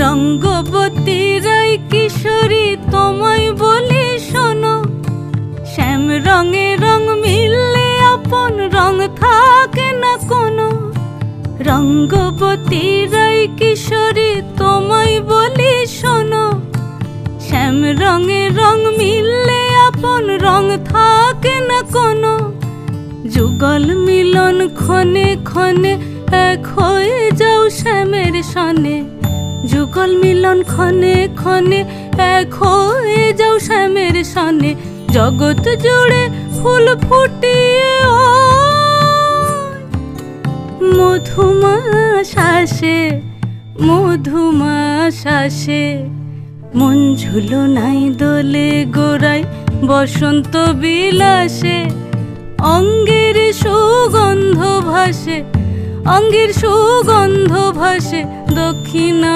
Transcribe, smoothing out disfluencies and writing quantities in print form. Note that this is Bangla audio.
রঙ্গবতী রাই কিশোরী তোমায় বলি শোনো, শ্যাম রঙে রং মিললে আপন রং থাকে না কোনো। রঙ্গবতী রাই কিশোরী তোমায় বলি শোনো, শ্যাম রঙে রং মিললে আপন রং থাকে না কোনো। যুগল মিলন ক্ষণে ক্ষণে এক হয়ে যাও শ্যামের সনে, যুগল মিলন ক্ষণে ক্ষণে এক হয়ে যাও শ্যামের সনে। জগৎ জুড়ে ফুল ফুটিয়ে মধুমাস আসে, মধুমাস আসে। মন ঝুলনাই দোলে গোড়ায় বসন্ত বিলাসে, অঙ্গের সুগন্ধ ভাসে, অঙ্গের সুগন্ধ ভাসে দক্ষিণা